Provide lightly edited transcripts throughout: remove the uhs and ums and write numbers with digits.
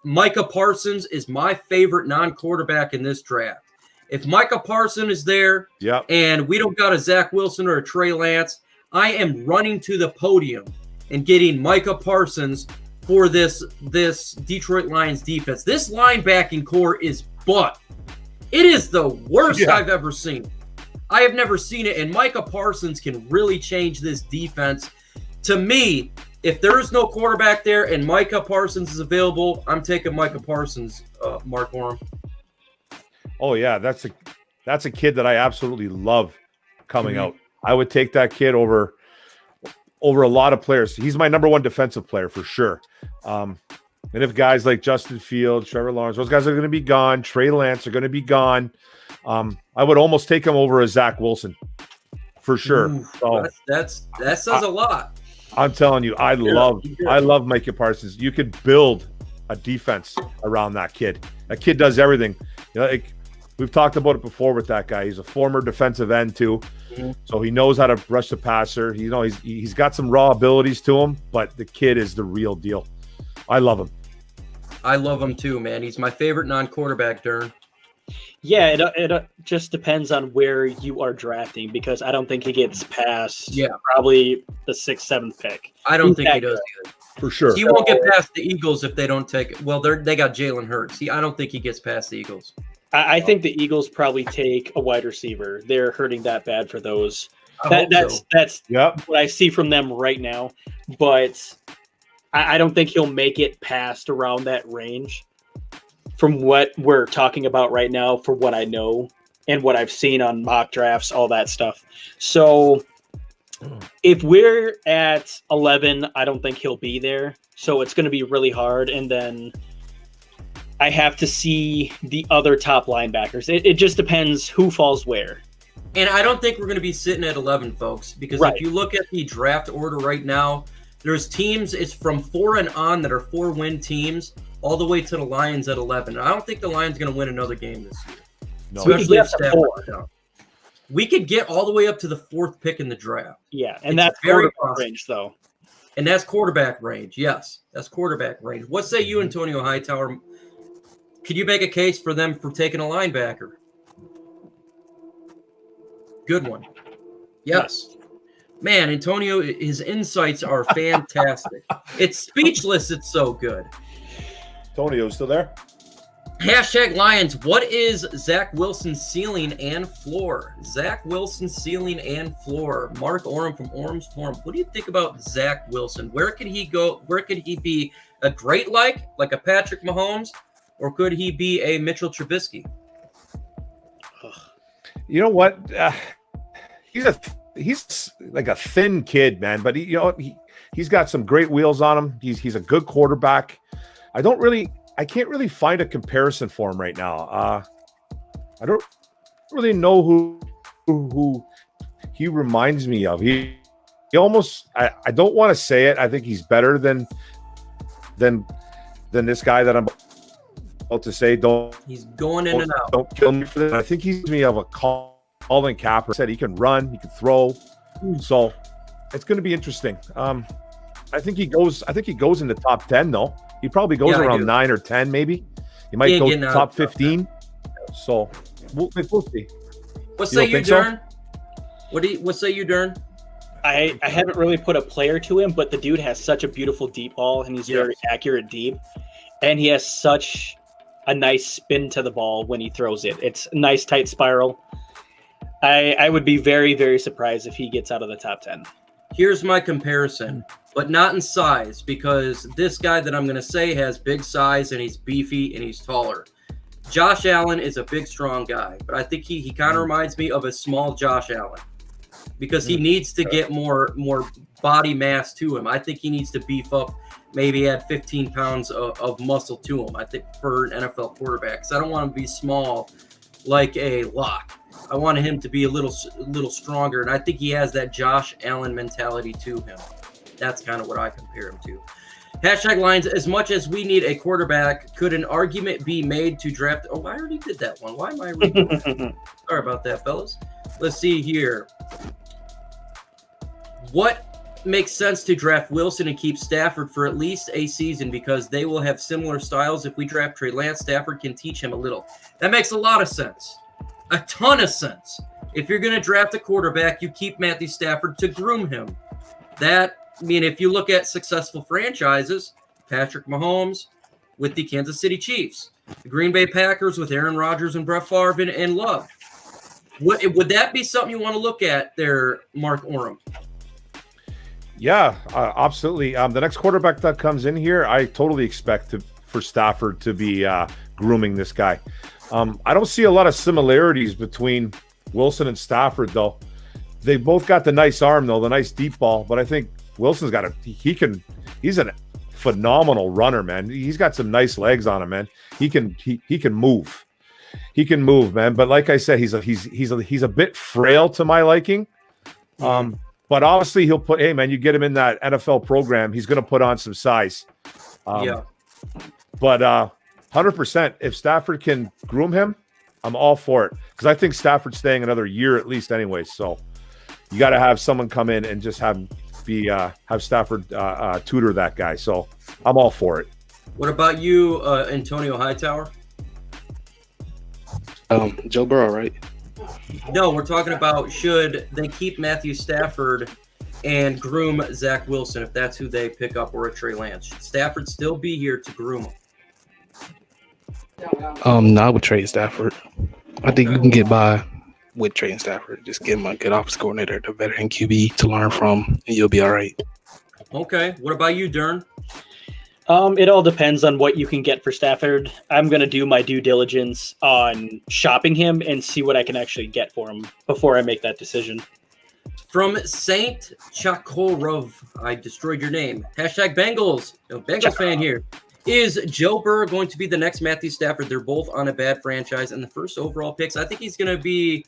Micah Parsons is my favorite non-quarterback in this draft. If Micah Parsons is there and we don't got a Zack Wilson or a Trey Lance, I am running to the podium and getting Micah Parsons for this Detroit Lions defense. This linebacking core is butt. It is the worst I've ever seen. I have never seen it, and Micah Parsons can really change this defense. To me, if there is no quarterback there and Micah Parsons is available, I'm taking Micah Parsons, Mark Orem. Oh, yeah, that's a kid that I absolutely love coming out. I would take that kid over a lot of players. He's my number one defensive player for sure. And if guys like Justin Fields, Trevor Lawrence, those guys are going to be gone, Trey Lance are going to be gone, I would almost take him over a Zack Wilson for sure. Ooh, so, that says a lot. I'm telling you, I love Micah Parsons. You could build a defense around that kid. That kid does everything. You know, we've talked about it before with that guy. He's a former defensive end too, so he knows how to rush the passer. You know, he's got some raw abilities to him, but the kid is the real deal. I love him. I love him too, man. He's my favorite non-quarterback, Dern. Yeah, it just depends on where you are drafting, because I don't think he gets past probably the 6th, 7th pick. I don't think he does either. For sure. He won't get past the Eagles if they don't take it. Well, they got Jalen Hurts. I don't think he gets past the Eagles. I think the Eagles probably take a wide receiver. They're hurting that bad for those. That's what I see from them right now. But I don't think he'll make it past around that range from what we're talking about right now, for what I know and what I've seen on mock drafts, all that stuff. So if we're at 11, I don't think he'll be there. So it's going to be really hard. And then I have to see the other top linebackers. It just depends who falls where. And I don't think we're going to be sitting at 11, folks, because if you look at the draft order right now, there's teams, it's from 4 and on that are 4-win teams, all the way to the Lions at 11. And I don't think the Lions are going to win another game this year. No. Especially if Stafford's down. We could get all the way up to the 4th pick in the draft. Yeah, and that's very range, though. And that's quarterback range, yes. That's quarterback range. What say you, Antonio Hightower? Could you make a case for them for taking a linebacker? Good one. Yes. Man, Antonio, his insights are fantastic. It's speechless. It's so good. Antonio, still there? Hashtag Lions. What is Zack Wilson's ceiling and floor? Zack Wilson's ceiling and floor. Mark Orem from Orem's Forum. What do you think about Zack Wilson? Where could he go? Where could he be a great like a Patrick Mahomes? Or could he be a Mitchell Trubisky? You know what? He's like a thin kid, man. But he's got some great wheels on him. He's a good quarterback. I can't really find a comparison for him right now. I don't really know who he reminds me of. He almost. I don't want to say it. I think he's better than this guy that I'm about to say. He's going in and out. Don't kill me for that. I think he's me of a Colin Kaepernick. Said he can run, he can throw. So it's going to be interesting. I think he goes in the top 10 though. He probably goes around 9 or 10 maybe. He might go top 15. So we'll see. What say you, Dern? What say you, Dern? I haven't really put a player to him, but the dude has such a beautiful deep ball, and he's very accurate deep. And he has such a nice spin to the ball when he throws it. It's a nice tight spiral. I would be very, very surprised if he gets out of the top 10. Here's my comparison, but not in size, because this guy that I'm going to say has big size and he's beefy and he's taller. Josh Allen is a big, strong guy, but I think he kind of reminds me of a small Josh Allen because he needs to get more body mass to him. I think he needs to beef up, maybe add 15 pounds of muscle to him, I think, for an NFL quarterback. So I don't want him to be small like a Lock. I wanted him to be a little stronger, and I think he has that Josh Allen mentality to him. That's kind of what I compare him to. Hashtag Lions, as much as we need a quarterback, could an argument be made to draft? Oh, I already did that one. Why am I redoing that? Sorry about that, fellas. Let's see here. What makes sense to draft Wilson and keep Stafford for at least a season because they will have similar styles. If we draft Trey Lance, Stafford can teach him a little. That makes a lot of sense. A ton of sense. If you're going to draft a quarterback, you keep Matthew Stafford to groom him. If you look at successful franchises, Patrick Mahomes with the Kansas City Chiefs, the Green Bay Packers with Aaron Rodgers and Brett Favre and Love. Would that be something you want to look at there, Mark Orem? Yeah, absolutely. The next quarterback that comes in here, I totally expect for Stafford to be grooming this guy. I don't see a lot of similarities between Wilson and Stafford, though. They both got the nice arm, though, the nice deep ball. But I think Wilson's got he's a phenomenal runner, man. He's got some nice legs on him, man. He can move. He can move, man. But like I said, he's a bit frail to my liking. But obviously he'll put, hey man, you get him in that NFL program, he's going to put on some size. But 100%, if Stafford can groom him, I'm all for it. Because I think Stafford's staying another year at least anyway. So you got to have someone come in and just have Stafford tutor that guy. So I'm all for it. What about you, Antonio Hightower? Joe Burrow, right? No, we're talking about should they keep Matthew Stafford and groom Zack Wilson if that's who they pick up, or a Trey Lance. Should Stafford still be here to groom him? No, I would trade Stafford. I think you can get by with trading Stafford. Just give him a good office coordinator, the veteran QB to learn from, and you'll be all right. Okay. What about you, Dern? It all depends on what you can get for Stafford. I'm going to do my due diligence on shopping him and see what I can actually get for him before I make that decision. From Saint Chakorov, I destroyed your name. Hashtag Bengals. No, Bengals fan here. Is Joe Burrow going to be the next Matthew Stafford? They're both on a bad franchise, and the first overall picks. I think he's going to be.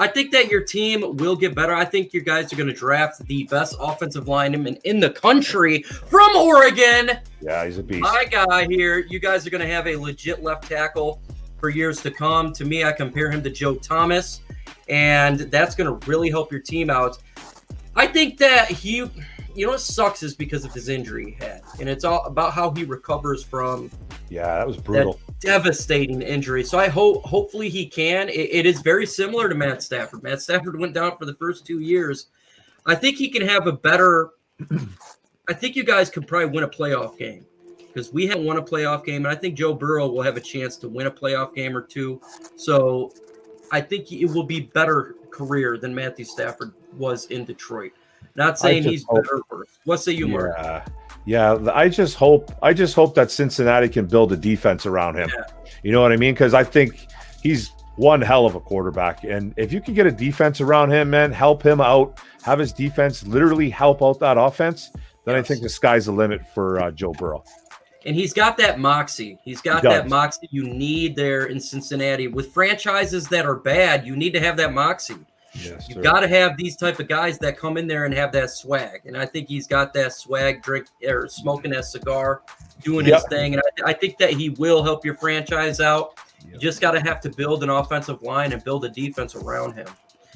I think that your team will get better. I think you guys are going to draft the best offensive lineman in the country from Oregon. Yeah, he's a beast. My guy here. You guys are going to have a legit left tackle for years to come. To me, I compare him to Joe Thomas, and that's going to really help your team out. I think that what sucks is because of his injury he had, and it's all about how he recovers from. Yeah, that was brutal. That devastating injury. So I hopefully he can. It is very similar to Matt Stafford. Matt Stafford went down for the first 2 years. I think he can have a better. I think you guys could probably win a playoff game because we haven't won a playoff game, and I think Joe Burrow will have a chance to win a playoff game or two. So I think it will be better career than Matthew Stafford was in Detroit. Not saying he's better or worse. What say you, Mark? Yeah, I just hope that Cincinnati can build a defense around him. Yeah. You know what I mean? Because I think he's one hell of a quarterback. And if you can get a defense around him, man, help him out, have his defense literally help out that offense, then I think the sky's the limit for Joe Burrow. And he's got that moxie. He's got that moxie you need there in Cincinnati. With franchises that are bad, you need to have that moxie. Yes, you've got to have these type of guys that come in there and have that swag. And I think he's got that swag, smoking that cigar, doing his thing. And I think that he will help your franchise out. Yep. You just got to have to build an offensive line and build a defense around him.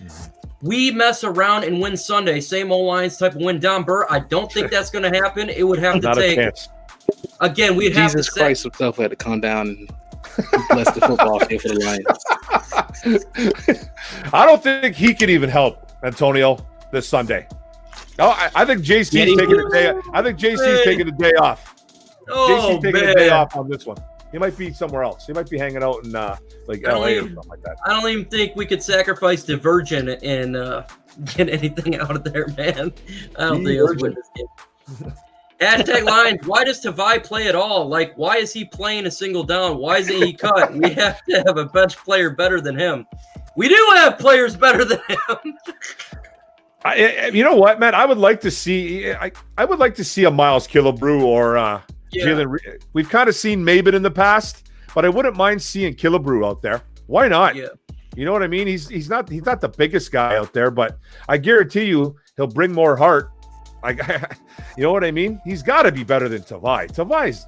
Mm-hmm. We mess around and win Sunday. Same old lines type of win. Don Burr, I don't think that's going to happen. It would have to take – again, we'd have to Jesus Christ himself had to come down and bless the football field for the Lions. I don't think he can even help Antonio this Sunday. Oh, I think JC's taking a day. I think JC's taking a day off. JC's taking a day off on this one. He might be somewhere else. He might be hanging out in LA or something like that. I don't even think we could sacrifice Divergent and get anything out of there, man. I don't think it's win this game. Hashtag Lions. Why does Tavai play at all? Like, why is he playing a single down? Why isn't he cut? We have to have a bench player better than him. We do have players better than him. You know what, man? I would like to see. I would like to see a Miles Killebrew or Jalen. We've kind of seen Maben in the past, but I wouldn't mind seeing Killebrew out there. Why not? Yeah. You know what I mean? He's not the biggest guy out there, but I guarantee you he'll bring more heart. You know what I mean? He's got to be better than Tavai. Tavai's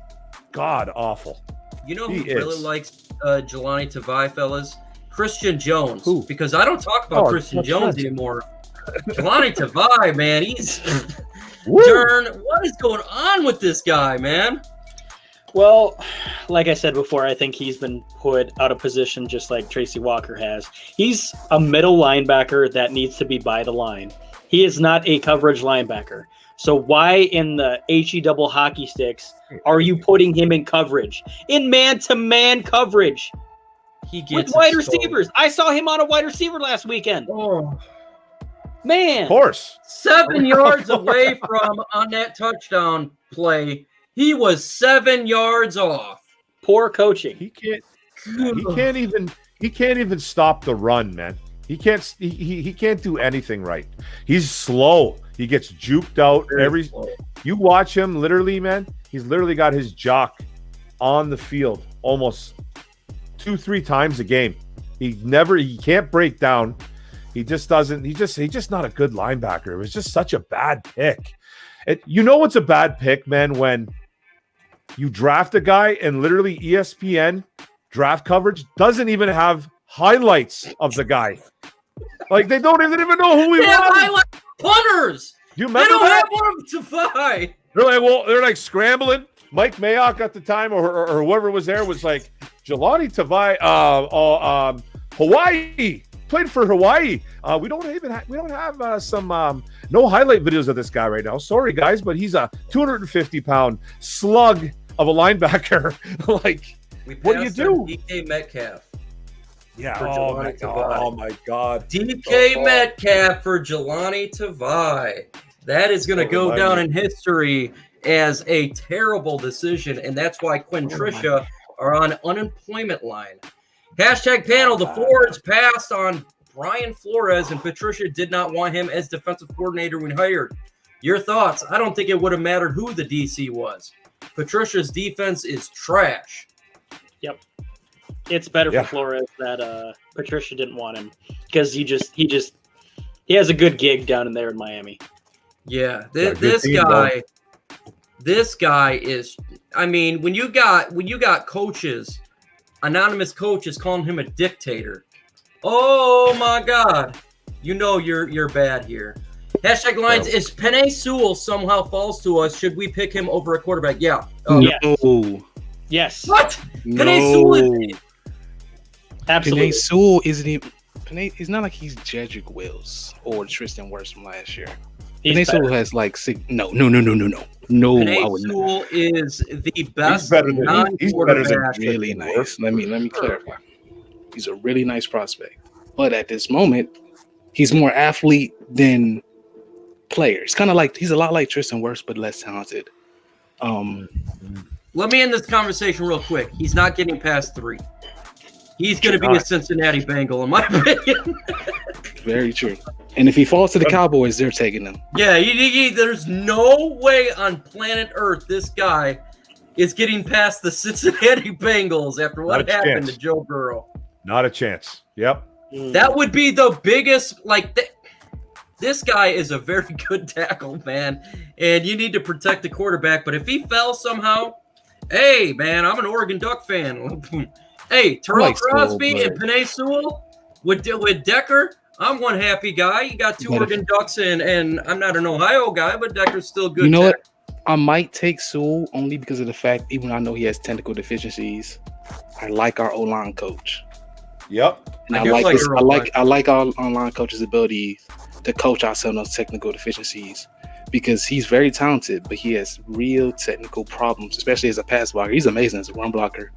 god awful. You know who really likes Jelani Tavai, fellas? Christian Jones. Who? Because I don't talk about Christian Jones anymore. Jelani Tavai, man, Dern, what is going on with this guy, man? Well, like I said before, I think he's been put out of position just like Tracy Walker has. He's a middle linebacker that needs to be by the line. He is not a coverage linebacker. So why in the HE double hockey sticks are you putting him in coverage? In man-to-man coverage. He gets with wide receivers. I saw him on a wide receiver last weekend. Oh. Man. Of course. 7 yards away from on that touchdown play. He was 7 yards off. Poor coaching. He can't even stop the run, man. He can't do anything right. He's slow. He gets juked out you watch him literally, man. He's literally got his jock on the field almost 2-3 times a game. He can't break down. He's just not a good linebacker. It was just such a bad pick. It's a bad pick, man, when you draft a guy and literally ESPN draft coverage doesn't even have highlights of the guy. Like they don't even know who he was. Highlight punters. You They remember don't that? have one to fight. They're like scrambling. Mike Mayock at the time, or whoever was there, was like Jelani Tavai, Hawaii, played for Hawaii. We don't have some no highlight videos of this guy right now. Sorry guys, but he's a 250-pound slug of a linebacker. Like, what do you do? DK Metcalf. Yeah. For Oh Jelani my God. DK Metcalf for Jelani Tavai. That is going to go down in history as a terrible decision, and that's why Quinn Trisha are on unemployment line. Hashtag panel, the Fords passed on Brian Flores, and Patricia did not want him as defensive coordinator when hired. Your thoughts? I don't think it would have mattered who the DC was. Patricia's defense is trash. Yep. It's better for Flores that Patricia didn't want him because he has a good gig down in there in Miami. Yeah, this guy is. I mean, when you got coaches, anonymous coaches calling him a dictator. Oh my God, you're bad here. Hashtag Lions, is Penei Sewell somehow falls to us? Should we pick him over a quarterback? Yeah. No. Yes. What? No. Penei Sewell is absolutely. Penei Sewell isn't even. It's not like he's Jedrick Wills or Tristan Wirfs from last year. Penei Sewell has like six. No. Penei Sewell is the best. He's better than really nice. Let me clarify. He's a really nice prospect, but at this moment, he's more athlete than player. It's kind of like he's a lot like Tristan Wirfs, but less talented. Let me end this conversation real quick. He's not getting past 3. He's going to be a Cincinnati Bengal, in my opinion. Very true. And if he falls to the Cowboys, they're taking him. Yeah, there's no way on planet Earth this guy is getting past the Cincinnati Bengals after what happened to Joe Burrow. Not a chance. Yep. That would be the biggest, this guy is a very good tackle, man, and you need to protect the quarterback. But if he fell somehow, hey, man, I'm an Oregon Duck fan. Hey, Terrell Crosby and Penei Sewell with Decker, I'm one happy guy. You got 2 Oregon Ducks, and I'm not an Ohio guy, but Decker's still good. You know what? I might take Sewell only because of the fact, even though I know he has technical deficiencies, I like our O-line coach. Yep. And I like our online coach's ability to coach out some of those technical deficiencies because he's very talented, but he has real technical problems, especially as a pass blocker. He's amazing as a run blocker.